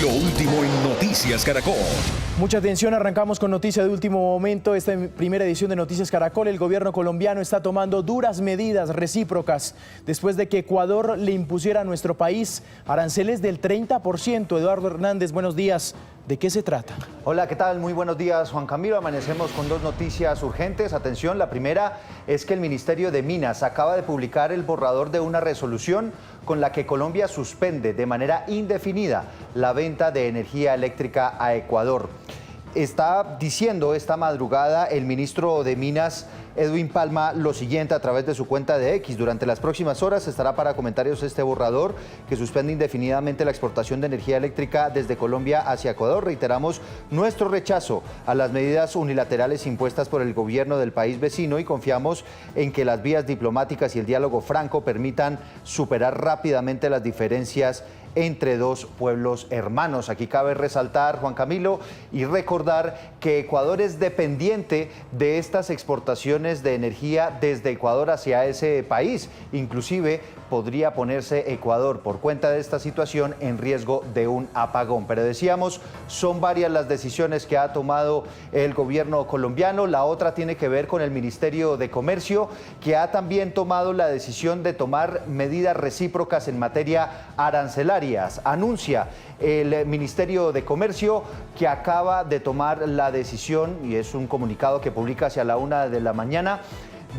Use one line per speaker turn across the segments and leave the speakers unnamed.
Lo último en Noticias Caracol.
Mucha atención, arrancamos con noticia de último momento. Esta primera edición de Noticias Caracol, el gobierno colombiano está tomando duras medidas recíprocas después de que Ecuador le impusiera a nuestro país aranceles del 30%. Eduardo Hernández, buenos días. ¿De qué se trata?
Hola, ¿qué tal? Muy buenos días, Juan Camilo. Amanecemos con dos noticias urgentes. Atención, la primera es que el Ministerio de Minas acaba de publicar el borrador de una resolución con la que Colombia suspende de manera indefinida la venta de energía eléctrica a Ecuador. Está diciendo esta madrugada el ministro de Minas, Edwin Palma, lo siguiente a través de su cuenta de X. Durante las próximas horas estará para comentarios este borrador que suspende indefinidamente la exportación de energía eléctrica desde Colombia hacia Ecuador. Reiteramos nuestro rechazo a las medidas unilaterales impuestas por el gobierno del país vecino y confiamos en que las vías diplomáticas y el diálogo franco permitan superar rápidamente las diferencias entre dos pueblos hermanos. Aquí cabe resaltar, Juan Camilo, y recordar que Ecuador es dependiente de estas exportaciones de energía desde Ecuador hacia ese país. Inclusive podría ponerse Ecuador, por cuenta de esta situación, en riesgo de un apagón. Pero decíamos, son varias las decisiones que ha tomado el gobierno colombiano. La otra tiene que ver con el Ministerio de Comercio, que ha también tomado la decisión de tomar medidas recíprocas en materia arancelaria. Anuncia el Ministerio de Comercio que acaba de tomar la decisión, y es un comunicado que publica hacia la 1 de la mañana,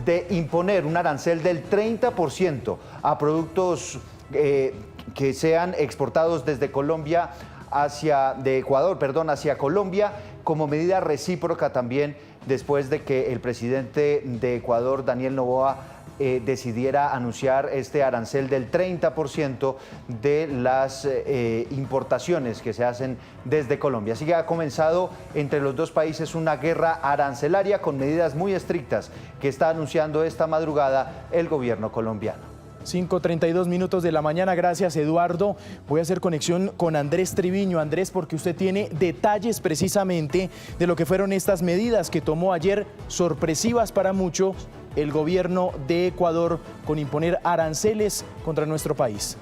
de imponer un arancel del 30% a productos que sean exportados desde Ecuador, hacia Colombia, como medida recíproca también después de que el presidente de Ecuador, Daniel Noboa, decidiera anunciar este arancel del 30% de las importaciones que se hacen desde Colombia. Así que ha comenzado entre los dos países una guerra arancelaria con medidas muy estrictas que está anunciando esta madrugada el gobierno colombiano.
5:32 minutos de la mañana, gracias Eduardo. Voy a hacer conexión con Andrés Triviño. Andrés, porque usted tiene detalles precisamente de lo que fueron estas medidas que tomó ayer, sorpresivas para muchos, el gobierno de Ecuador con imponer aranceles contra nuestro país.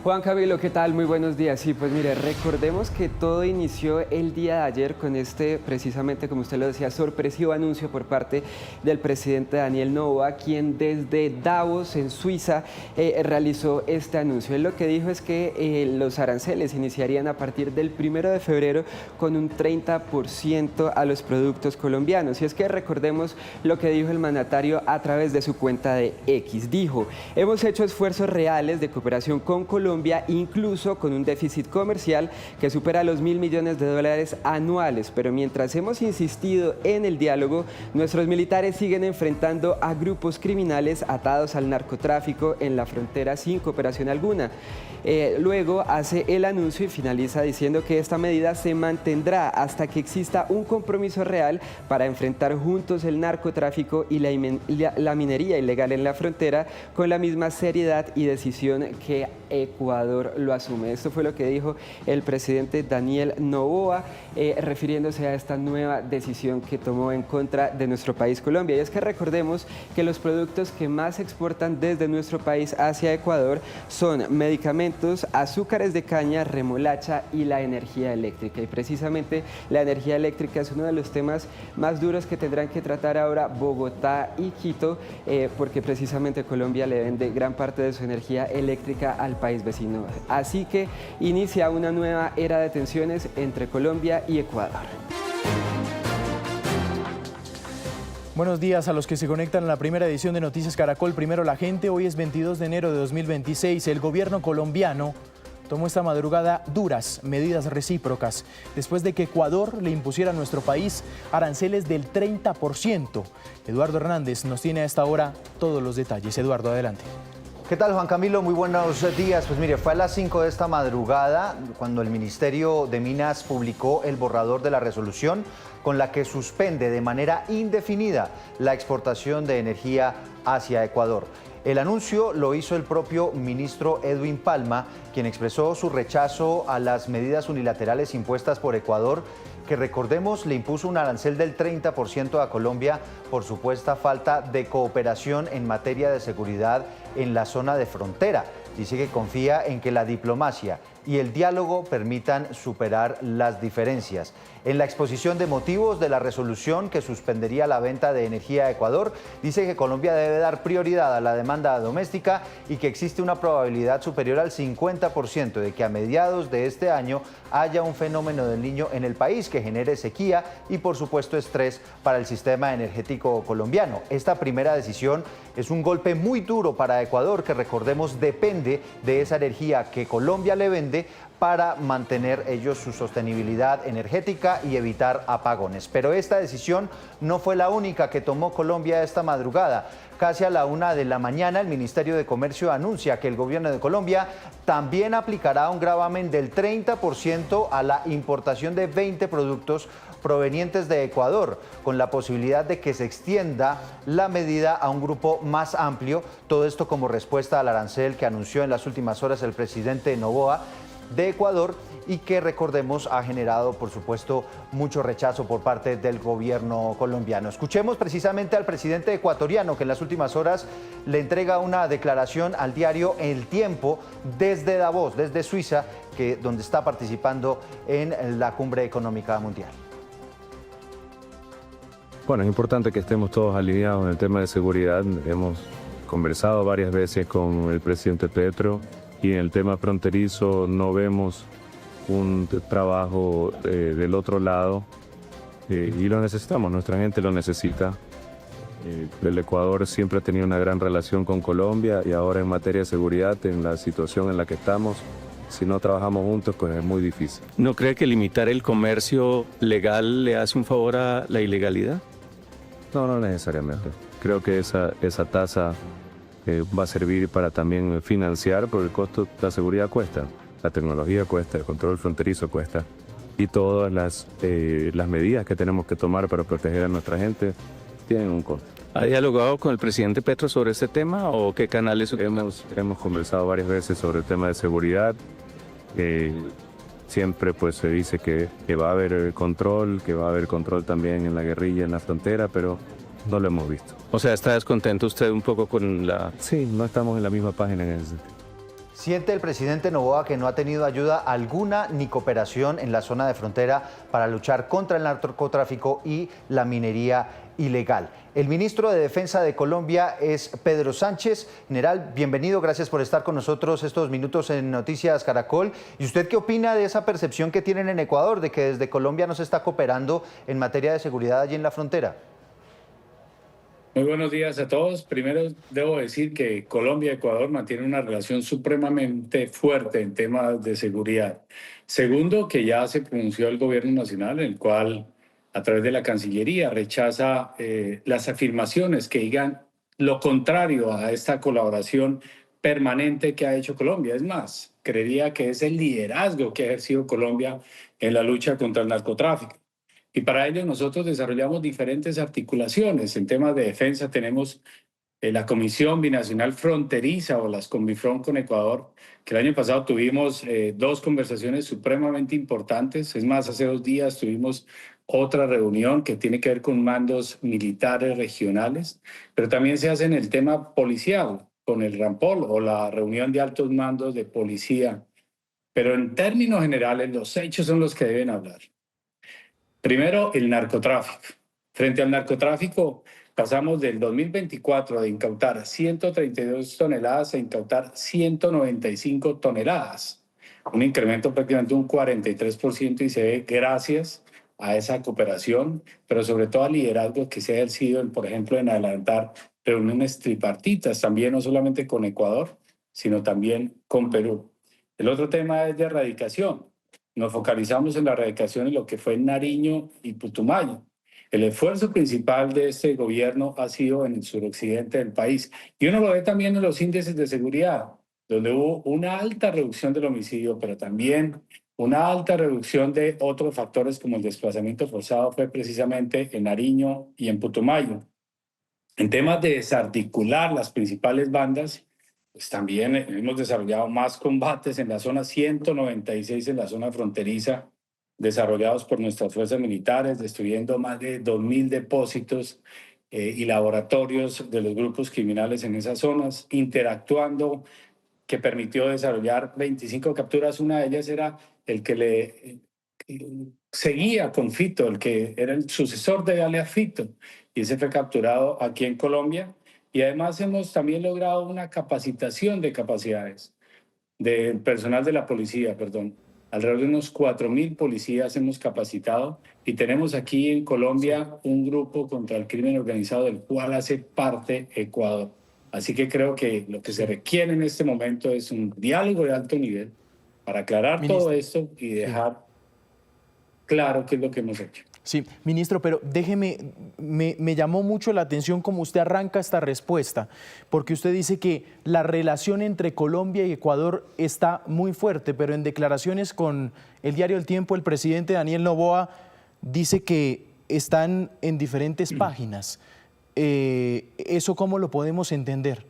Juan Camilo, ¿qué tal? Muy buenos días. Sí, pues mire, recordemos que todo inició el día de ayer con precisamente como usted lo decía, sorpresivo anuncio por parte del presidente Daniel Noboa, quien desde Davos, en Suiza, realizó este anuncio. Él lo que dijo es que los aranceles iniciarían a partir del 1 de febrero con un 30% a los productos colombianos. Y es que recordemos lo que dijo el mandatario a través de su cuenta de X. Dijo, hemos hecho esfuerzos reales de cooperación con Colombia, incluso con un déficit comercial que supera los $1.000 millones anuales, pero mientras hemos insistido en el diálogo, nuestros militares siguen enfrentando a grupos criminales atados al narcotráfico en la frontera sin cooperación alguna. Luego hace el anuncio y finaliza diciendo que esta medida se mantendrá hasta que exista un compromiso real para enfrentar juntos el narcotráfico y la minería ilegal en la frontera con la misma seriedad y decisión que Ecuador lo asume. Esto fue lo que dijo el presidente Daniel Noboa, refiriéndose a esta nueva decisión que tomó en contra de nuestro país Colombia. Y es que recordemos que los productos que más se exportan desde nuestro país hacia Ecuador son medicamentos, azúcares de caña, remolacha y la energía eléctrica. Y precisamente la energía eléctrica es uno de los temas más duros que tendrán que tratar ahora Bogotá y Quito, porque precisamente Colombia le vende gran parte de su energía eléctrica al país vecino. Así que inicia una nueva era de tensiones entre Colombia y Ecuador.
Buenos días a los que se conectan a la primera edición de Noticias Caracol. Primero la gente, hoy es 22 de enero de 2026. El gobierno colombiano tomó esta madrugada duras medidas recíprocas después de que Ecuador le impusiera a nuestro país aranceles del 30%. Eduardo Hernández nos tiene a esta hora todos los detalles. Eduardo, adelante.
¿Qué tal, Juan Camilo? Muy buenos días. Pues mire, fue a las 5 de esta madrugada cuando el Ministerio de Minas publicó el borrador de la resolución con la que suspende de manera indefinida la exportación de energía hacia Ecuador. El anuncio lo hizo el propio ministro Edwin Palma, quien expresó su rechazo a las medidas unilaterales impuestas por Ecuador, que recordemos le impuso un arancel del 30% a Colombia por supuesta falta de cooperación en materia de seguridad en la zona de frontera. Dice que confía en que la diplomacia y el diálogo permitan superar las diferencias. En la exposición de motivos de la resolución que suspendería la venta de energía a Ecuador, dice que Colombia debe dar prioridad a la demanda doméstica y que existe una probabilidad superior al 50% de que a mediados de este año haya un fenómeno del Niño en el país que genere sequía y, por supuesto, estrés para el sistema energético colombiano. Esta primera decisión es un golpe muy duro para Ecuador, que recordemos depende de esa energía que Colombia le vende para mantener ellos su sostenibilidad energética y evitar apagones. Pero esta decisión no fue la única que tomó Colombia esta madrugada. Casi a la 1 de la mañana, el Ministerio de Comercio anuncia que el gobierno de Colombia también aplicará un gravamen del 30% a la importación de 20 productos provenientes de Ecuador, con la posibilidad de que se extienda la medida a un grupo más amplio. Todo esto como respuesta al arancel que anunció en las últimas horas el presidente Noboa de Ecuador y que, recordemos, ha generado, por supuesto, mucho rechazo por parte del gobierno colombiano. Escuchemos precisamente al presidente ecuatoriano, que en las últimas horas le entrega una declaración al diario El Tiempo desde Davos, desde Suiza, donde está participando en la Cumbre Económica Mundial.
Bueno, es importante que estemos todos alineados en el tema de seguridad. Hemos conversado varias veces con el presidente Petro y en el tema fronterizo no vemos un trabajo del otro lado y lo necesitamos, nuestra gente lo necesita. El Ecuador siempre ha tenido una gran relación con Colombia y ahora en materia de seguridad, en la situación en la que estamos, si no trabajamos juntos, pues es muy difícil.
¿No cree que limitar el comercio legal le hace un favor a la ilegalidad?
No, no necesariamente. Creo que esa tasa va a servir para también financiar, porque el costo de la seguridad cuesta, la tecnología cuesta, el control fronterizo cuesta, y todas las medidas que tenemos que tomar para proteger a nuestra gente tienen un costo.
¿Ha dialogado con el presidente Petro sobre este tema o qué canales?
Hemos conversado varias veces sobre el tema de seguridad. Siempre pues se dice que va a haber control, que va a haber control también en la guerrilla, en la frontera, pero no lo hemos visto.
O sea, ¿está descontento usted un poco con la...?
Sí, no estamos en la misma página en ese sentido.
Siente el presidente Noboa que no ha tenido ayuda alguna ni cooperación en la zona de frontera para luchar contra el narcotráfico y la minería ilegal. El ministro de Defensa de Colombia es Pedro Sánchez. General, bienvenido, gracias por estar con nosotros estos minutos en Noticias Caracol. ¿Y usted qué opina de esa percepción que tienen en Ecuador de que desde Colombia no se está cooperando en materia de seguridad allí en la frontera?
Muy buenos días a todos. Primero debo decir que Colombia y Ecuador mantienen una relación supremamente fuerte en temas de seguridad. Segundo, que ya se pronunció el gobierno nacional, en el cual a través de la Cancillería rechaza las afirmaciones que digan lo contrario a esta colaboración permanente que ha hecho Colombia. Es más, creería que es el liderazgo que ha ejercido Colombia en la lucha contra el narcotráfico. Y para ello nosotros desarrollamos diferentes articulaciones. En temas de defensa tenemos la Comisión Binacional Fronteriza o las Combifront con Ecuador, que el año pasado tuvimos dos conversaciones supremamente importantes. Es más, hace 2 días tuvimos otra reunión que tiene que ver con mandos militares regionales, pero también se hace en el tema policial, con el Rampol o la reunión de altos mandos de policía. Pero en términos generales, los hechos son los que deben hablar. Primero, el narcotráfico. Frente al narcotráfico, pasamos del 2024 de incautar 132 toneladas a incautar 195 toneladas. Un incremento prácticamente un 43% y se ve gracias a esa cooperación, pero sobre todo al liderazgo que se ha ejercido, por ejemplo, en adelantar reuniones tripartitas, también no solamente con Ecuador, sino también con Perú. El otro tema es de erradicación. Nos focalizamos en la erradicación de lo que fue en Nariño y Putumayo. El esfuerzo principal de este gobierno ha sido en el suroccidente del país. Y uno lo ve también en los índices de seguridad, donde hubo una alta reducción del homicidio, pero también una alta reducción de otros factores como el desplazamiento forzado fue precisamente en Nariño y en Putumayo. En temas de desarticular las principales bandas, pues también hemos desarrollado más combates en la zona 196, en la zona fronteriza, desarrollados por nuestras fuerzas militares, destruyendo más de 2.000 depósitos y laboratorios de los grupos criminales en esas zonas, interactuando que permitió desarrollar 25 capturas. Una de ellas era el que le seguía con Fito, el que era el sucesor de alias Fito, y ese fue capturado aquí en Colombia. Y además hemos también logrado una capacitación de capacidades del personal de la policía, perdón. Alrededor de unos 4.000 policías hemos capacitado y tenemos aquí en Colombia un grupo contra el crimen organizado del cual hace parte Ecuador. Así que creo que lo que se requiere en este momento es un diálogo de alto nivel para aclarar todo esto y dejar claro qué es lo que hemos hecho.
Sí, ministro, pero déjeme, me llamó mucho la atención cómo usted arranca esta respuesta, porque usted dice que la relación entre Colombia y Ecuador está muy fuerte, pero en declaraciones con el diario El Tiempo, el presidente Daniel Noboa dice que están en diferentes páginas. ¿Eso cómo lo podemos entender?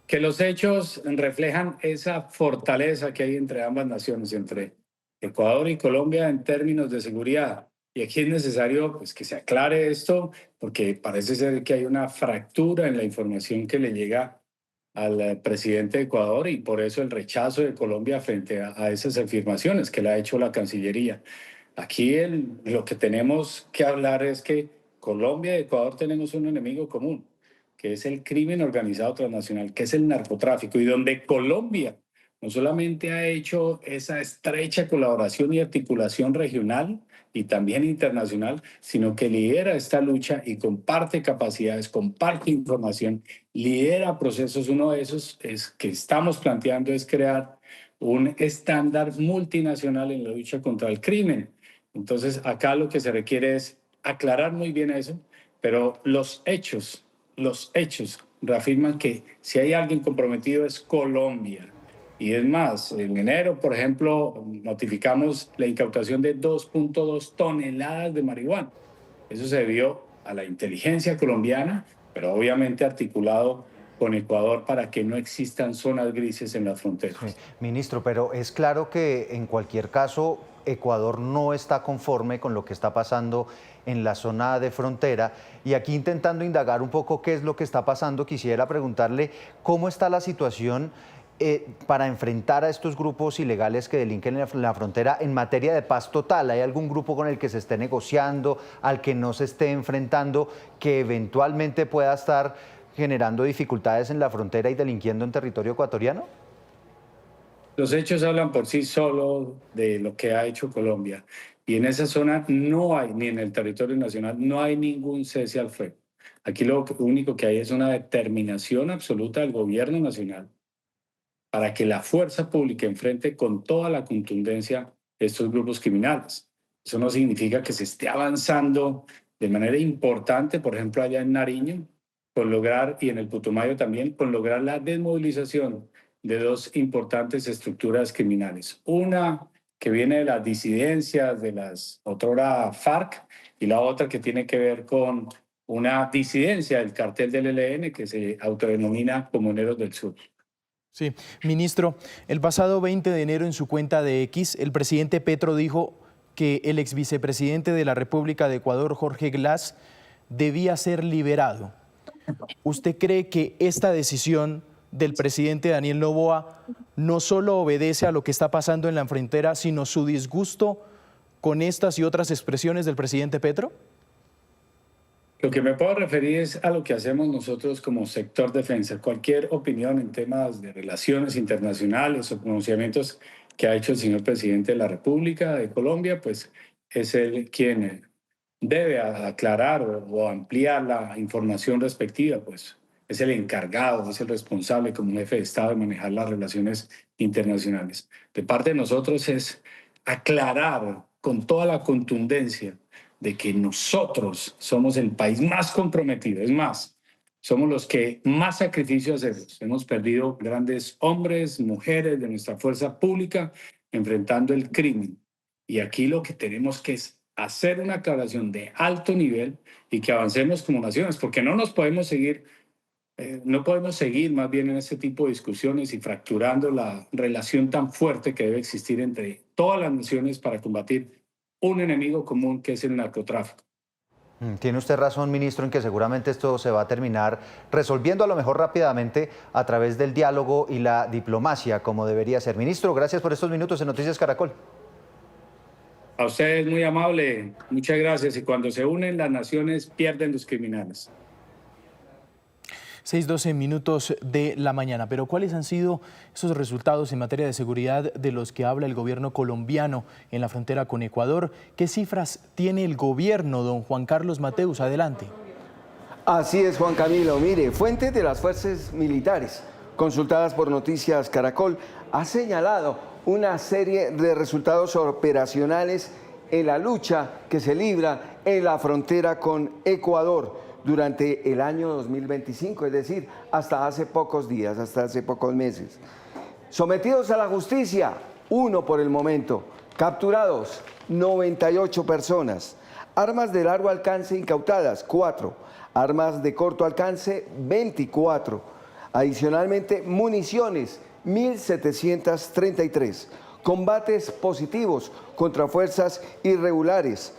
Que los hechos reflejan esa fortaleza que hay entre ambas naciones, entre Ecuador y Colombia en términos de seguridad. Y aquí es necesario pues, que se aclare esto, porque parece ser que hay una fractura en la información que le llega al presidente de Ecuador y por eso el rechazo de Colombia frente a esas afirmaciones que le ha hecho la Cancillería. Aquí lo que tenemos que hablar es que Colombia y Ecuador tenemos un enemigo común, que es el crimen organizado transnacional, que es el narcotráfico, y donde Colombia no solamente ha hecho esa estrecha colaboración y articulación regional y también internacional, sino que lidera esta lucha y comparte capacidades, comparte información, lidera procesos. Uno de esos que estamos planteando es crear un estándar multinacional en la lucha contra el crimen. Entonces, acá lo que se requiere es aclarar muy bien eso, pero los hechos reafirman que si hay alguien comprometido es Colombia. Y es más, en enero, por ejemplo, notificamos la incautación de 2.2 toneladas de marihuana. Eso se debió a la inteligencia colombiana, pero obviamente articulado con Ecuador para que no existan zonas grises en las fronteras.
Sí. Ministro, pero es claro que en cualquier caso Ecuador no está conforme con lo que está pasando en la zona de frontera, y aquí intentando indagar un poco qué es lo que está pasando, quisiera preguntarle cómo está la situación para enfrentar a estos grupos ilegales que delinquen en la frontera en materia de paz total. ¿Hay algún grupo con el que se esté negociando, al que no se esté enfrentando, que eventualmente pueda estar generando dificultades en la frontera y delinquiendo en territorio ecuatoriano?
Los hechos hablan por sí solos de lo que ha hecho Colombia. Y en esa zona no hay, ni en el territorio nacional, no hay ningún cese al fuego. Aquí lo único que hay es una determinación absoluta del gobierno nacional para que la fuerza pública enfrente con toda la contundencia estos grupos criminales. Eso no significa que se esté avanzando de manera importante, por ejemplo, allá en Nariño, con lograr, y en el Putumayo también, con lograr la desmovilización de dos importantes estructuras criminales. Una que viene de las disidencias de las otrora FARC y la otra que tiene que ver con una disidencia del cartel del ELN que se autodenomina Comuneros del Sur.
Sí, ministro, el pasado 20 de enero en su cuenta de X, el presidente Petro dijo que el exvicepresidente de la República de Ecuador, Jorge Glass, debía ser liberado. ¿Usted cree que esta decisión del presidente Daniel Noboa no solo obedece a lo que está pasando en la frontera, sino su disgusto con estas y otras expresiones del presidente Petro?
Lo que me puedo referir es a lo que hacemos nosotros como sector defensa. Cualquier opinión en temas de relaciones internacionales o pronunciamientos que ha hecho el señor presidente de la República de Colombia, pues es él quien debe aclarar o ampliar la información respectiva, pues es el encargado, es el responsable como jefe de Estado de manejar las relaciones internacionales. De parte de nosotros es aclarar con toda la contundencia de que nosotros somos el país más comprometido. Es más, somos los que más sacrificios hacemos. Hemos perdido grandes hombres, mujeres de nuestra fuerza pública enfrentando el crimen. Y aquí lo que tenemos que es hacer una aclaración de alto nivel y que avancemos como naciones, porque no podemos seguir más bien en este tipo de discusiones y fracturando la relación tan fuerte que debe existir entre todas las naciones para combatir un enemigo común que es el narcotráfico.
Tiene usted razón, ministro, en que seguramente esto se va a terminar resolviendo a lo mejor rápidamente a través del diálogo y la diplomacia, como debería ser. Ministro, gracias por estos minutos en Noticias Caracol.
A ustedes muy amable, muchas gracias. Y cuando se unen las naciones pierden los criminales.
6:12 minutos de la mañana. Pero ¿cuáles han sido esos resultados en materia de seguridad de los que habla el gobierno colombiano en la frontera con Ecuador? ¿Qué cifras tiene el gobierno, don Juan Carlos Mateus? Adelante.
Así es, Juan Camilo. Mire, fuentes de las fuerzas militares consultadas por Noticias Caracol ha señalado una serie de resultados operacionales en la lucha que se libra en la frontera con Ecuador durante el año 2025, es decir, hasta hace pocos días, hasta hace pocos meses. Sometidos a la justicia, 1 por el momento. Capturados, 98 personas. Armas de largo alcance incautadas, 4. Armas de corto alcance, 24. Adicionalmente, municiones, 1.733. Combates positivos contra fuerzas irregulares,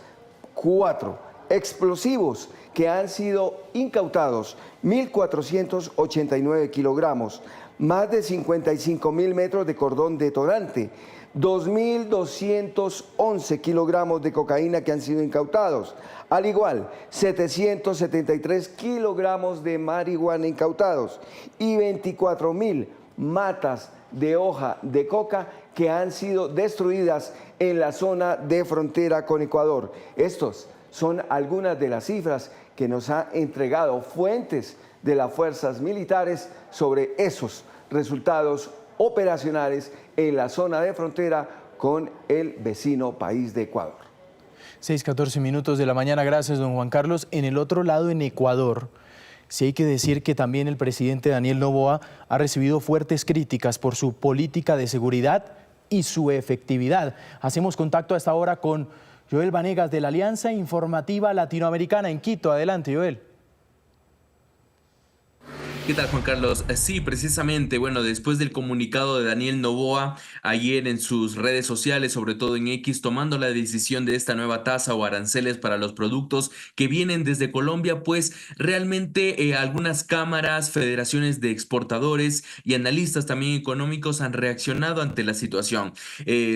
4. Explosivos que han sido incautados, 1.489 kilogramos, más de 55.000 metros de cordón detonante, 2.211 kilogramos de cocaína que han sido incautados. Al igual, 773 kilogramos de marihuana incautados y 24.000 matas de hoja de coca que han sido destruidas en la zona de frontera con Ecuador. Estos son algunas de las cifras que nos han entregado fuentes de las fuerzas militares sobre esos resultados operacionales en la zona de frontera con el vecino país de Ecuador.
6:14 minutos de la mañana, gracias don Juan Carlos. En el otro lado, en Ecuador, sí hay que decir que también el presidente Daniel Noboa ha recibido fuertes críticas por su política de seguridad y su efectividad. Hacemos contacto a esta hora con Joel Vanegas de la Alianza Informativa Latinoamericana en Quito. Adelante, Joel.
¿Qué tal, Juan Carlos? Sí, precisamente, bueno, después del comunicado de Daniel Noboa ayer en sus redes sociales, sobre todo en X, tomando la decisión de esta nueva tasa o aranceles para los productos que vienen desde Colombia, pues realmente algunas cámaras, federaciones de exportadores y analistas también económicos han reaccionado ante la situación.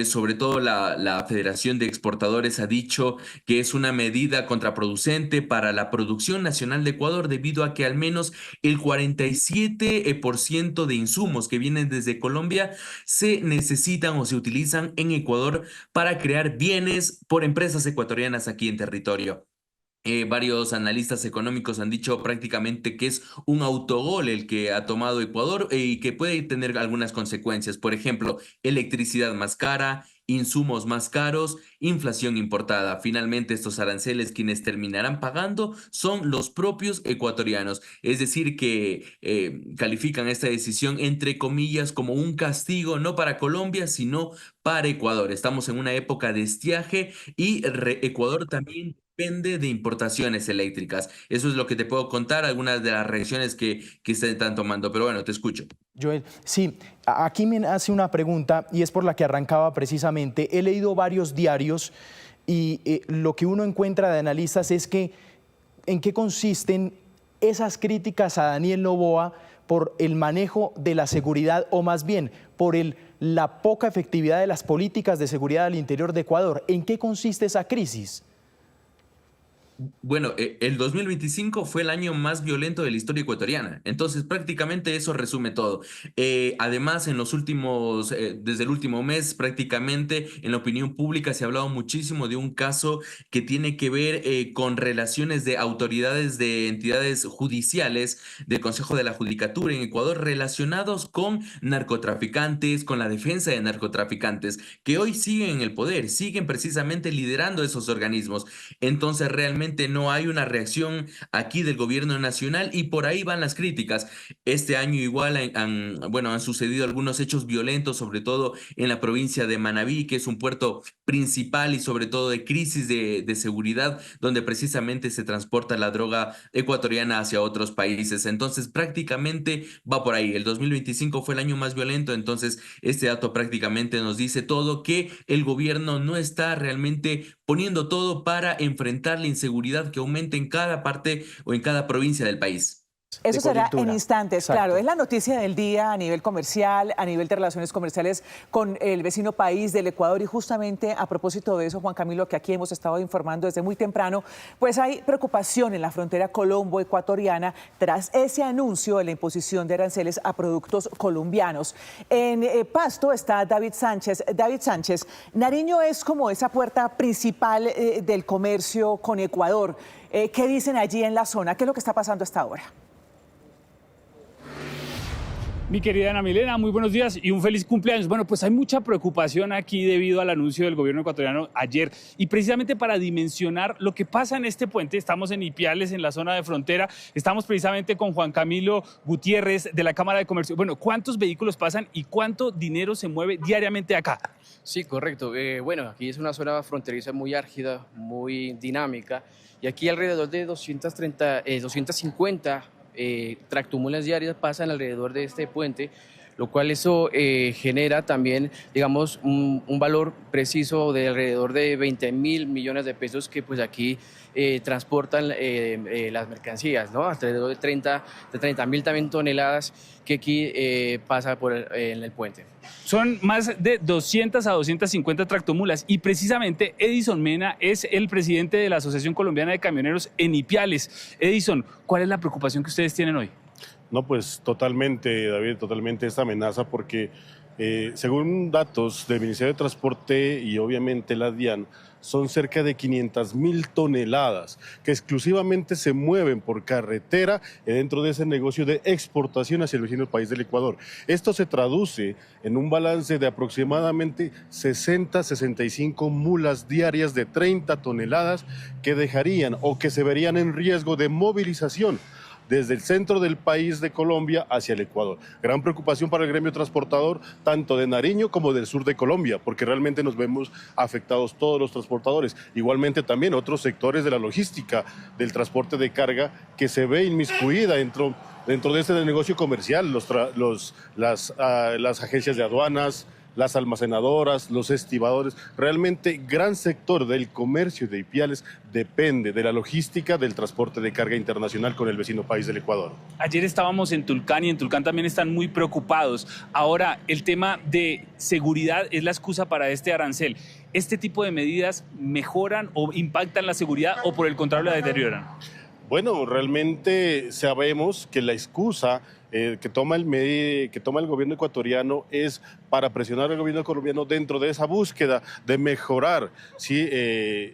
Sobre todo la Federación de Exportadores ha dicho que es una medida contraproducente para la producción nacional de Ecuador debido a que al menos el 47% de insumos que vienen desde Colombia se necesitan o se utilizan en Ecuador para crear bienes por empresas ecuatorianas aquí en territorio. Varios analistas económicos han dicho prácticamente que es un autogol el que ha tomado Ecuador y que puede tener algunas consecuencias. Por ejemplo, electricidad más cara, insumos más caros, inflación importada. Finalmente, estos aranceles quienes terminarán pagando son los propios ecuatorianos. Es decir, que califican esta decisión entre comillas como un castigo no para Colombia, sino para Ecuador. Estamos en una época de estiaje y Ecuador también depende de importaciones eléctricas. Eso es lo que te puedo contar, algunas de las reacciones que se están tomando. Pero bueno, te escucho.
Joel, sí, aquí me hace una pregunta y es por la que arrancaba precisamente. He leído varios diarios y lo que uno encuentra de analistas es que en qué consisten esas críticas a Daniel Noboa por el manejo de la seguridad o más bien por la poca efectividad de las políticas de seguridad al interior de Ecuador. ¿En qué consiste esa crisis?
Bueno, el 2025 fue el año más violento de la historia ecuatoriana, entonces prácticamente eso resume todo. Además, en los últimos, desde el último mes, prácticamente en la opinión pública se ha hablado muchísimo de un caso que tiene que ver con relaciones de autoridades de entidades judiciales del Consejo de la Judicatura en Ecuador relacionados con narcotraficantes, con la defensa de narcotraficantes, que hoy siguen en el poder, siguen precisamente liderando esos organismos. Entonces, realmente no hay una reacción aquí del gobierno nacional y por ahí van las críticas. Este año igual han sucedido algunos hechos violentos, sobre todo en la provincia de Manabí, que es un puerto principal y sobre todo de crisis de seguridad, donde precisamente se transporta la droga ecuatoriana hacia otros países. Entonces prácticamente va por ahí. El 2025 fue el año más violento, entonces este dato prácticamente nos dice todo, que el gobierno no está realmente poniendo todo para enfrentar la inseguridad que aumenta en cada parte o en cada provincia del país.
Eso será en
coyuntura.
instantes,
Exacto.
claro. Es la noticia del día a nivel comercial, a nivel de relaciones comerciales con el vecino país del Ecuador. Y justamente a propósito de eso, Juan Camilo, que aquí hemos estado informando desde muy temprano, pues hay preocupación en la frontera colombo-ecuatoriana tras ese anuncio de la imposición de aranceles a productos colombianos. En Pasto está David Sánchez. David Sánchez, Nariño es como esa puerta principal del comercio con Ecuador. ¿Qué dicen allí en la zona? ¿Qué es lo que está pasando hasta ahora?
Mi querida Ana Milena, muy buenos días y un feliz cumpleaños. Bueno, pues hay mucha preocupación aquí debido al anuncio del gobierno ecuatoriano ayer, y precisamente para dimensionar lo que pasa en este puente, estamos en Ipiales, en la zona de frontera, estamos precisamente con Juan Camilo Gutiérrez de la Cámara de Comercio. Bueno, ¿cuántos vehículos pasan y cuánto dinero se mueve diariamente acá?
Sí, correcto. Bueno, aquí es una zona fronteriza muy álgida, muy dinámica, y aquí alrededor de 250 tractomulas diarias pasan alrededor de este puente, lo cual eso genera también, digamos, un valor preciso de alrededor de 20.000 millones de pesos que pues aquí transportan las mercancías, ¿no? Alrededor de 30.000 también toneladas que aquí pasa en el puente.
Son más de 200 a 250 tractomulas, y precisamente Edison Mena es el presidente de la Asociación Colombiana de Camioneros en Ipiales. Edison, ¿cuál es la preocupación que ustedes tienen hoy?
No, pues totalmente, David, totalmente esta amenaza, porque según datos del Ministerio de Transporte y obviamente la DIAN, son cerca de 500.000 toneladas que exclusivamente se mueven por carretera dentro de ese negocio de exportación hacia el vecino país del Ecuador. Esto se traduce en un balance de aproximadamente 60-65 mulas diarias de 30 toneladas que dejarían o que se verían en riesgo de movilización desde el centro del país de Colombia hacia el Ecuador. Gran preocupación para el gremio transportador, tanto de Nariño como del sur de Colombia, porque realmente nos vemos afectados todos los transportadores. Igualmente también otros sectores de la logística, del transporte de carga, que se ve inmiscuida dentro de este negocio comercial, las agencias de aduanas, las almacenadoras, los estibadores. Realmente gran sector del comercio de Ipiales depende de la logística del transporte de carga internacional con el vecino país del Ecuador.
Ayer estábamos en Tulcán y en Tulcán también están muy preocupados. Ahora, el tema de seguridad es la excusa para este arancel. ¿Este tipo de medidas mejoran o impactan la seguridad o por el contrario la deterioran?
Bueno, realmente sabemos que la excusa que toma el gobierno ecuatoriano es para presionar al gobierno colombiano dentro de esa búsqueda de mejorar, ¿sí?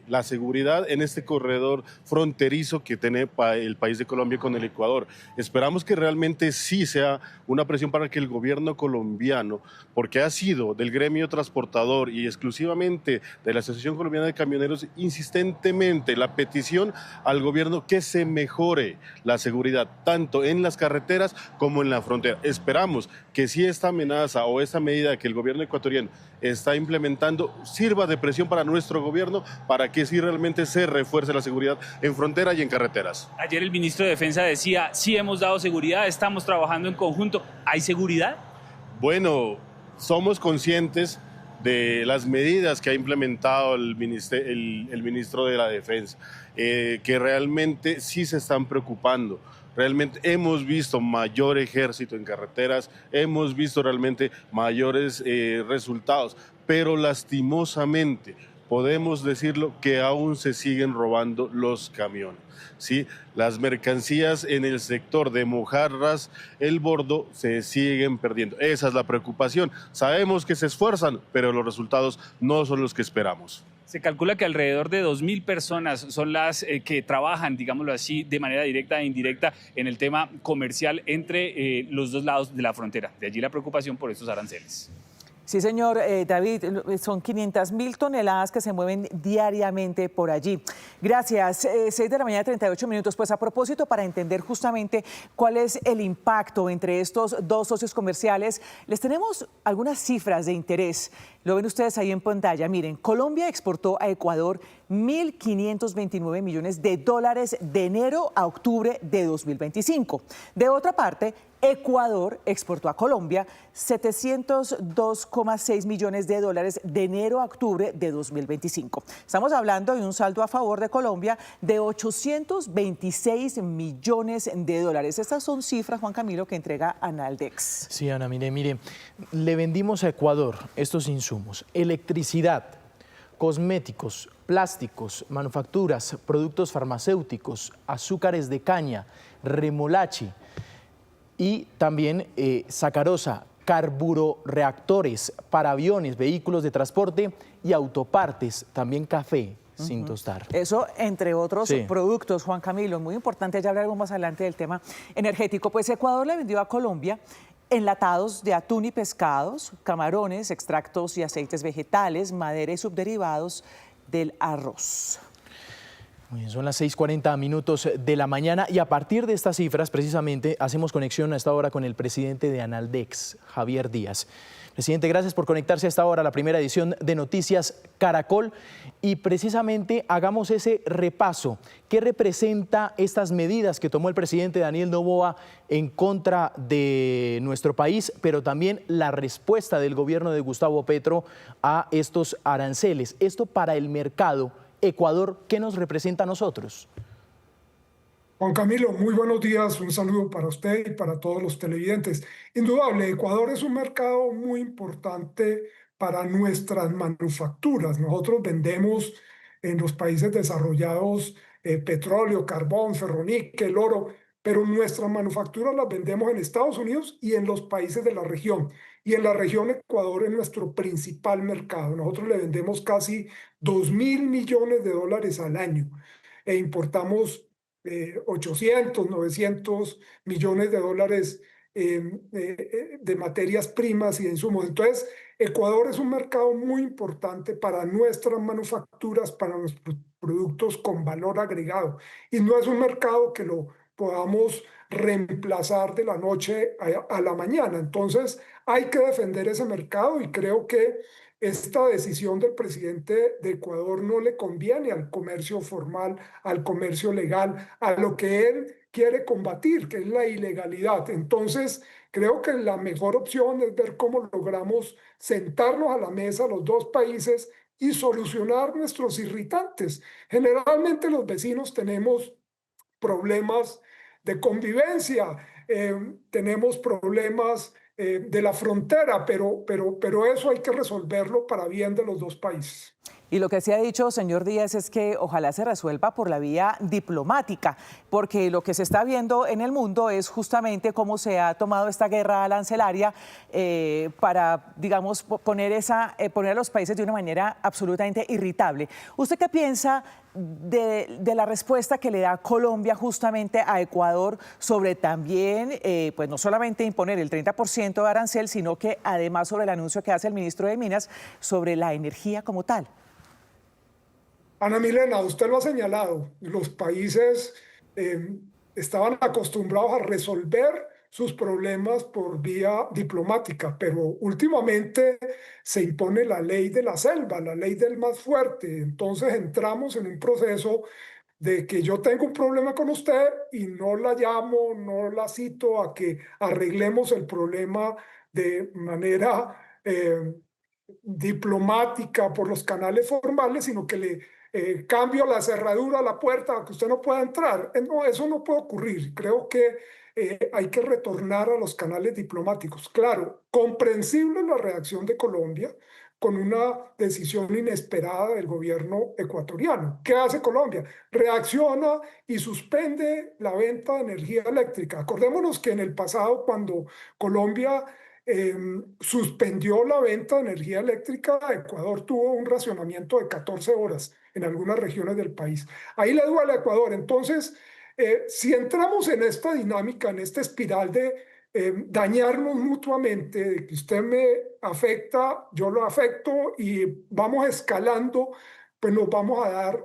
La seguridad en este corredor fronterizo que tiene el país de Colombia con el Ecuador. Esperamos que realmente sí sea una presión para que el gobierno colombiano, porque ha sido del gremio transportador y exclusivamente de la Asociación Colombiana de Camioneros, insistentemente la petición al gobierno que se mejore la seguridad tanto en las carreteras como en la frontera. Esperamos que si esta amenaza o esta medida que el gobierno ecuatoriano está implementando sirva de presión para nuestro gobierno para que sí realmente se refuerce la seguridad en frontera y en carreteras.
Ayer el ministro de Defensa decía, sí hemos dado seguridad, estamos trabajando en conjunto. ¿Hay seguridad?
Bueno, somos conscientes de las medidas que ha implementado el ministro de la Defensa, que realmente sí se están preocupando. Realmente hemos visto mayor ejército en carreteras, hemos visto realmente mayores resultados, pero lastimosamente podemos decirlo que aún se siguen robando los camiones, ¿sí? Las mercancías en el sector de Mojarras, El Bordo, se siguen perdiendo. Esa es la preocupación. Sabemos que se esfuerzan, pero los resultados no son los que esperamos.
Se calcula que alrededor de 2.000 personas son las que trabajan, digámoslo así, de manera directa e indirecta en el tema comercial entre los dos lados de la frontera. De allí la preocupación por estos aranceles.
Sí, señor David, son 500.000 toneladas que se mueven diariamente por allí. Gracias. 6 de la mañana, 38 minutos. Pues a propósito, para entender justamente cuál es el impacto entre estos dos socios comerciales, les tenemos algunas cifras de interés. Lo ven ustedes ahí en pantalla. Miren, Colombia exportó a Ecuador 1.529 millones de dólares de enero a octubre de 2025. De otra parte, Ecuador exportó a Colombia 702,6 millones de dólares de enero a octubre de 2025. Estamos hablando de un saldo a favor de Colombia de 826 millones de dólares. Estas son cifras, Juan Camilo, que entrega Analdex.
Sí, Ana, mire, le vendimos a Ecuador estos insumos: electricidad, cosméticos, plásticos, manufacturas, productos farmacéuticos, azúcares de caña, remolache y también sacarosa, carburoreactores para aviones, vehículos de transporte y autopartes, también café sin tostar.
Eso, entre otros productos, Juan Camilo. Muy importante, ya hablaremos más adelante del tema energético. Pues Ecuador le vendió a Colombia enlatados de atún y pescados, camarones, extractos y aceites vegetales, madera y subderivados del arroz.
Muy bien, son las 6:40 de la mañana y a partir de estas cifras precisamente hacemos conexión a esta hora con el presidente de Analdex, Javier Díaz. Presidente, gracias por conectarse a esta hora a la primera edición de Noticias Caracol y precisamente hagamos ese repaso. ¿Qué representa estas medidas que tomó el presidente Daniel Noboa en contra de nuestro país, pero también la respuesta del gobierno de Gustavo Petro a estos aranceles? Esto para el mercado Ecuador, ¿qué nos representa a nosotros?
Juan Camilo, muy buenos días, un saludo para usted y para todos los televidentes. Indudable, Ecuador es un mercado muy importante para nuestras manufacturas. Nosotros vendemos en los países desarrollados petróleo, carbón, ferroníquel, oro, pero nuestras manufacturas las vendemos en Estados Unidos y en los países de la región. Y en la región Ecuador es nuestro principal mercado. Nosotros le vendemos casi 2.000 millones de dólares al año e importamos 800, 900 millones de dólares de materias primas y de insumos. Entonces, Ecuador es un mercado muy importante para nuestras manufacturas, para nuestros productos con valor agregado. Y no es un mercado que lo podamos reemplazar de la noche a la mañana. Entonces, hay que defender ese mercado y creo que esta decisión del presidente de Ecuador no le conviene al comercio formal, al comercio legal, a lo que él quiere combatir, que es la ilegalidad. Entonces, creo que la mejor opción es ver cómo logramos sentarnos a la mesa los dos países y solucionar nuestros irritantes. Generalmente los vecinos tenemos problemas de convivencia, tenemos problemas de la frontera, pero eso hay que resolverlo para bien de los dos países.
Y lo que se ha dicho, señor Díaz, es que ojalá se resuelva por la vía diplomática, porque lo que se está viendo en el mundo es justamente cómo se ha tomado esta guerra arancelaria para, digamos, poner a los países de una manera absolutamente irritable. ¿Usted qué piensa de la respuesta que le da Colombia justamente a Ecuador sobre también, pues no solamente imponer el 30% de arancel, sino que además sobre el anuncio que hace el ministro de Minas sobre la energía como tal?
Ana Milena, usted lo ha señalado, los países estaban acostumbrados a resolver sus problemas por vía diplomática, pero últimamente se impone la ley de la selva, la ley del más fuerte. Entonces entramos en un proceso de que yo tengo un problema con usted y no la llamo, no la cito a que arreglemos el problema de manera diplomática por los canales formales, sino que le cambio la cerradura a la puerta a que usted no pueda entrar. No, eso no puede ocurrir. Creo que hay que retornar a los canales diplomáticos. Claro, comprensible la reacción de Colombia con una decisión inesperada del gobierno ecuatoriano. ¿Qué hace Colombia? Reacciona y suspende la venta de energía eléctrica. Acordémonos que en el pasado, cuando Colombia suspendió la venta de energía eléctrica, Ecuador tuvo un racionamiento de 14 horas en algunas regiones del país. Ahí le duele a Ecuador. Entonces, si entramos en esta dinámica, en esta espiral de dañarnos mutuamente, de que usted me afecta, yo lo afecto y vamos escalando, pues nos vamos a dar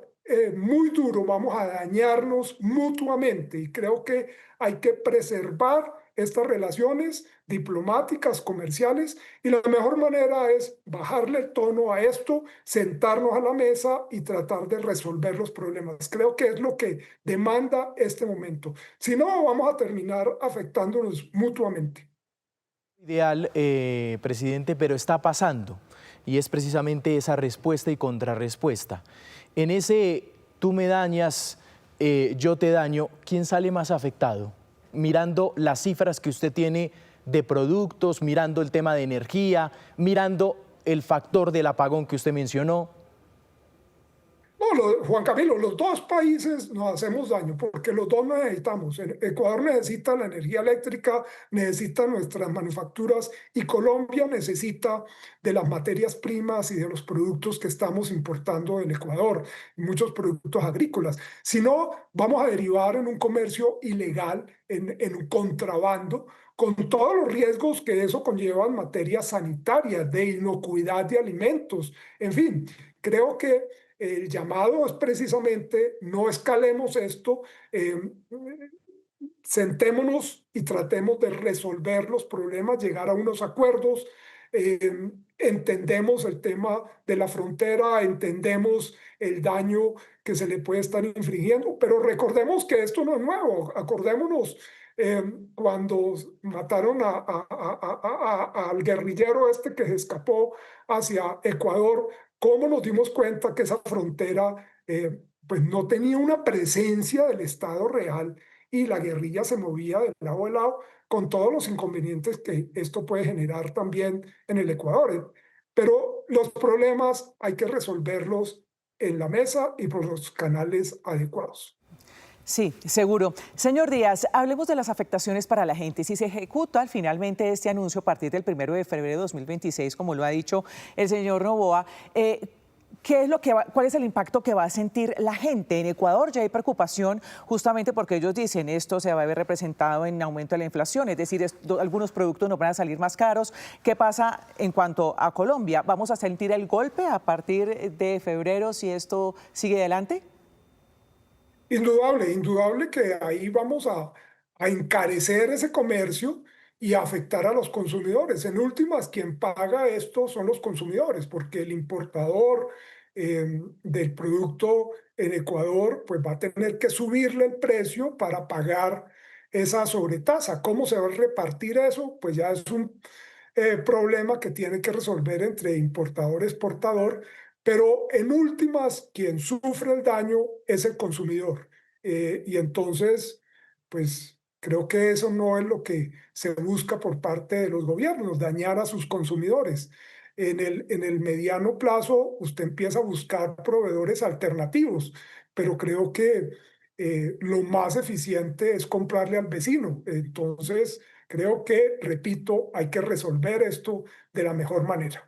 muy duro, vamos a dañarnos mutuamente. Y creo que hay que preservar estas relaciones diplomáticas, comerciales, y la mejor manera es bajarle el tono a esto, sentarnos a la mesa y tratar de resolver los problemas. Creo que es lo que demanda este momento. Si no, vamos a terminar afectándonos mutuamente.
Ideal, presidente, pero está pasando, y es precisamente esa respuesta y contrarrespuesta. En ese tú me dañas, yo te daño, ¿quién sale más afectado? Mirando las cifras que usted tiene de productos, mirando el tema de energía, mirando el factor del apagón que usted mencionó.
No, Juan Camilo, los dos países nos hacemos daño porque los dos necesitamos. Ecuador necesita la energía eléctrica, necesita nuestras manufacturas y Colombia necesita de las materias primas y de los productos que estamos importando del Ecuador, muchos productos agrícolas. Si no, vamos a derivar en un comercio ilegal, en un contrabando, con todos los riesgos que eso conlleva en materia sanitaria, de inocuidad de alimentos. En fin, creo que el llamado es precisamente no escalemos esto, sentémonos y tratemos de resolver los problemas, llegar a unos acuerdos. Entendemos el tema de la frontera, entendemos el daño que se le puede estar infligiendo, pero recordemos que esto no es nuevo. Acordémonos cuando mataron al guerrillero este que se escapó hacia Ecuador, cómo nos dimos cuenta que esa frontera pues no tenía una presencia del Estado real y la guerrilla se movía de lado a lado con todos los inconvenientes que esto puede generar también en el Ecuador. Pero los problemas hay que resolverlos en la mesa y por los canales adecuados.
Sí, seguro. Señor Díaz, hablemos de las afectaciones para la gente. Si se ejecuta finalmente este anuncio a partir del 1 de febrero de 2026, como lo ha dicho el señor Noboa, ¿cuál es el impacto que va a sentir la gente? En Ecuador ya hay preocupación justamente porque ellos dicen esto se va a ver representado en aumento de la inflación, es decir, algunos productos nos van a salir más caros. ¿Qué pasa en cuanto a Colombia? ¿Vamos a sentir el golpe a partir de febrero si esto sigue adelante?
Indudable que ahí vamos a encarecer ese comercio y a afectar a los consumidores. En últimas, quien paga esto son los consumidores, porque el importador del producto en Ecuador pues va a tener que subirle el precio para pagar esa sobretasa. ¿Cómo se va a repartir eso? Pues ya es un problema que tiene que resolver entre importador y exportador, pero en últimas, quien sufre el daño es el consumidor. Y entonces, pues creo que eso no es lo que se busca por parte de los gobiernos, dañar a sus consumidores. En el mediano plazo, usted empieza a buscar proveedores alternativos, pero creo que lo más eficiente es comprarle al vecino. Entonces, creo que, repito, hay que resolver esto de la mejor manera.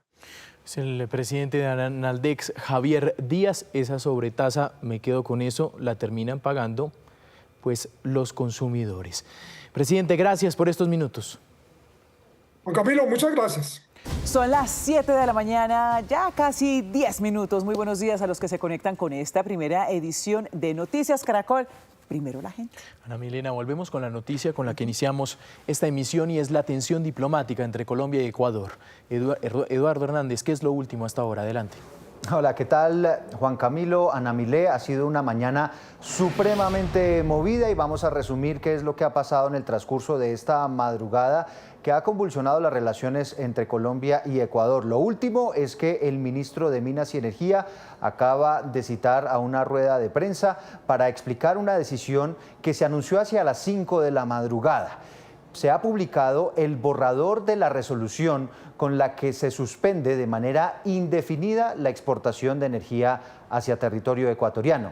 Es el presidente de Analdex, Javier Díaz. Esa sobretasa, me quedo con eso, la terminan pagando pues los consumidores. Presidente, gracias por estos minutos.
Juan Camilo, muchas gracias.
Son las 7 de la mañana, ya casi 10 minutos. Muy buenos días a los que se conectan con esta primera edición de Noticias Caracol. Primero la gente.
Ana Milena, volvemos con la noticia con la que iniciamos esta emisión y es la tensión diplomática entre Colombia y Ecuador. Eduardo Hernández, ¿qué es lo último hasta ahora? Adelante.
Hola, ¿qué tal? Juan Camilo, Ana Milé, ha sido una mañana supremamente movida y vamos a resumir qué es lo que ha pasado en el transcurso de esta madrugada que ha convulsionado las relaciones entre Colombia y Ecuador. Lo último es que el ministro de Minas y Energía acaba de citar a una rueda de prensa para explicar una decisión que se anunció hacia las 5 de la madrugada. Se ha publicado el borrador de la resolución con la que se suspende de manera indefinida la exportación de energía hacia territorio ecuatoriano.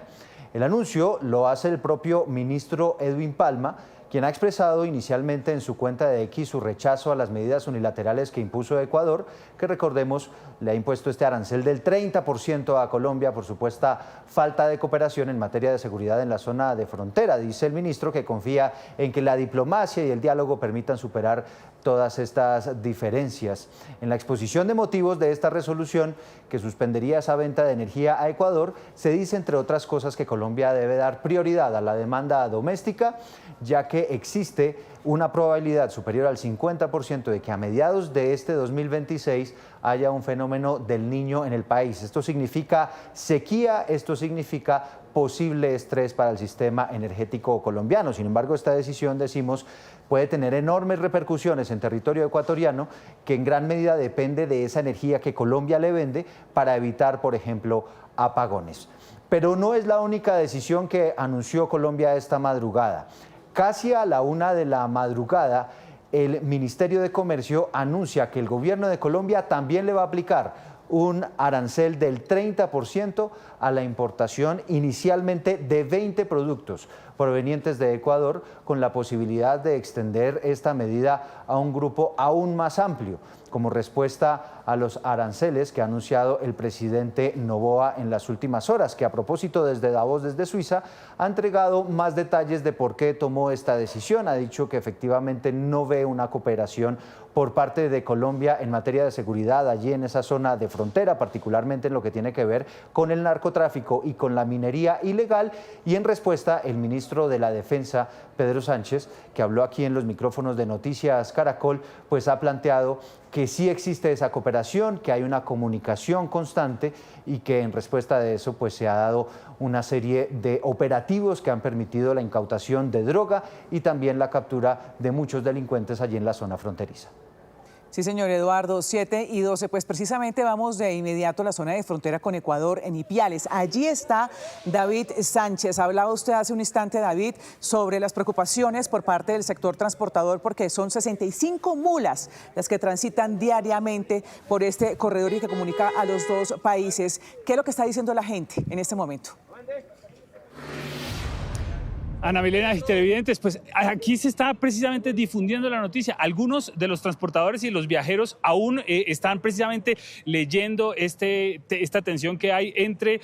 El anuncio lo hace el propio ministro Edwin Palma, quien ha expresado inicialmente en su cuenta de X su rechazo a las medidas unilaterales que impuso Ecuador, que recordemos le ha impuesto este arancel del 30% a Colombia por supuesta falta de cooperación en materia de seguridad en la zona de frontera. Dice el ministro que confía en que la diplomacia y el diálogo permitan superar todas estas diferencias. En la exposición de motivos de esta resolución que suspendería esa venta de energía a Ecuador, se dice entre otras cosas que Colombia debe dar prioridad a la demanda doméstica, ya que que existe una probabilidad superior al 50% de que a mediados de este 2026 haya un fenómeno del Niño en el país. Esto significa sequía, esto significa posible estrés para el sistema energético colombiano. Sin embargo, esta decisión, decimos, puede tener enormes repercusiones en territorio ecuatoriano, que en gran medida depende de esa energía que Colombia le vende para evitar, por ejemplo, apagones. Pero no es la única decisión que anunció Colombia esta madrugada. Casi a la 1 de la madrugada, el Ministerio de Comercio anuncia que el gobierno de Colombia también le va a aplicar un arancel del 30% a la importación inicialmente de 20 productos provenientes de Ecuador, con la posibilidad de extender esta medida a un grupo aún más amplio, como respuesta a los aranceles que ha anunciado el presidente Noboa en las últimas horas, que a propósito desde Davos, desde Suiza, ha entregado más detalles de por qué tomó esta decisión. Ha dicho que efectivamente no ve una cooperación por parte de Colombia en materia de seguridad allí en esa zona de frontera, particularmente en lo que tiene que ver con el narcotráfico y con la minería ilegal. Y en respuesta, el ministro de la Defensa, Pedro Sánchez, que habló aquí en los micrófonos de Noticias Caracol, pues ha planteado que sí existe esa cooperación, que hay una comunicación constante y que en respuesta de eso pues se ha dado una serie de operativos que han permitido la incautación de droga y también la captura de muchos delincuentes allí en la zona fronteriza.
Sí, señor Eduardo, 7:12. Pues precisamente vamos de inmediato a la zona de frontera con Ecuador, en Ipiales. Allí está David Sánchez. Hablaba usted hace un instante, David, sobre las preocupaciones por parte del sector transportador, porque son 65 mulas las que transitan diariamente por este corredor y que comunica a los dos países. ¿Qué es lo que está diciendo la gente en este momento?
Ana Milena y televidentes, pues aquí se está precisamente difundiendo la noticia. Algunos de los transportadores y los viajeros aún están precisamente leyendo esta tensión que hay entre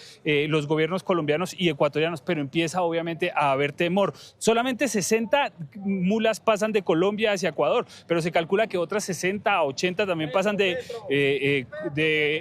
los gobiernos colombianos y ecuatorianos, pero empieza obviamente a haber temor. Solamente 60 mulas pasan de Colombia hacia Ecuador, pero se calcula que otras 60 a 80 también pasan de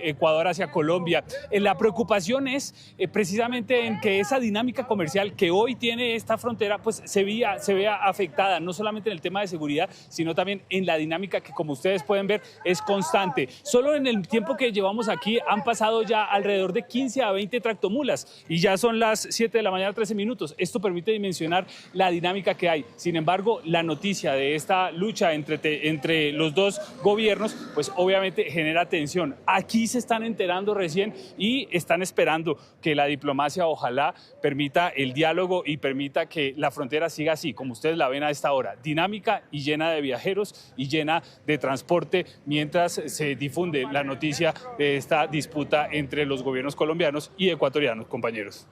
Ecuador hacia Colombia. La preocupación es precisamente en que esa dinámica comercial que hoy tiene esta frontera pues se vea afectada, no solamente en el tema de seguridad, sino también en la dinámica que, como ustedes pueden ver, es constante. Solo en el tiempo que llevamos aquí han pasado ya alrededor de 15 a 20 tractomulas y ya son las 7 de la mañana, 13 minutos. Esto permite dimensionar la dinámica que hay. Sin embargo, la noticia de esta lucha entre los dos gobiernos, pues obviamente genera tensión. Aquí se están enterando recién y están esperando que la diplomacia ojalá permita el diálogo y permita que la frontera siga así, como ustedes la ven a esta hora, dinámica y llena de viajeros y llena de transporte, mientras se difunde la noticia de esta disputa entre los gobiernos colombianos y ecuatorianos, compañeros.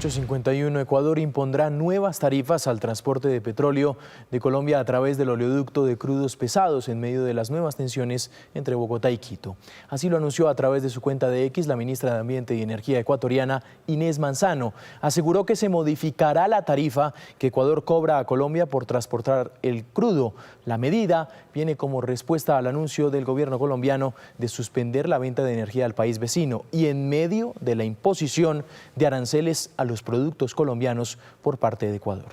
8:51. Ecuador impondrá nuevas tarifas al transporte de petróleo de Colombia a través del oleoducto de crudos pesados en medio de las nuevas tensiones entre Bogotá y Quito. Así lo anunció a través de su cuenta de X la ministra de Ambiente y Energía ecuatoriana, Inés Manzano. Aseguró que se modificará la tarifa que Ecuador cobra a Colombia por transportar el crudo. La medida viene como respuesta al anuncio del gobierno colombiano de suspender la venta de energía al país vecino y en medio de la imposición de aranceles a los productos colombianos por parte de Ecuador.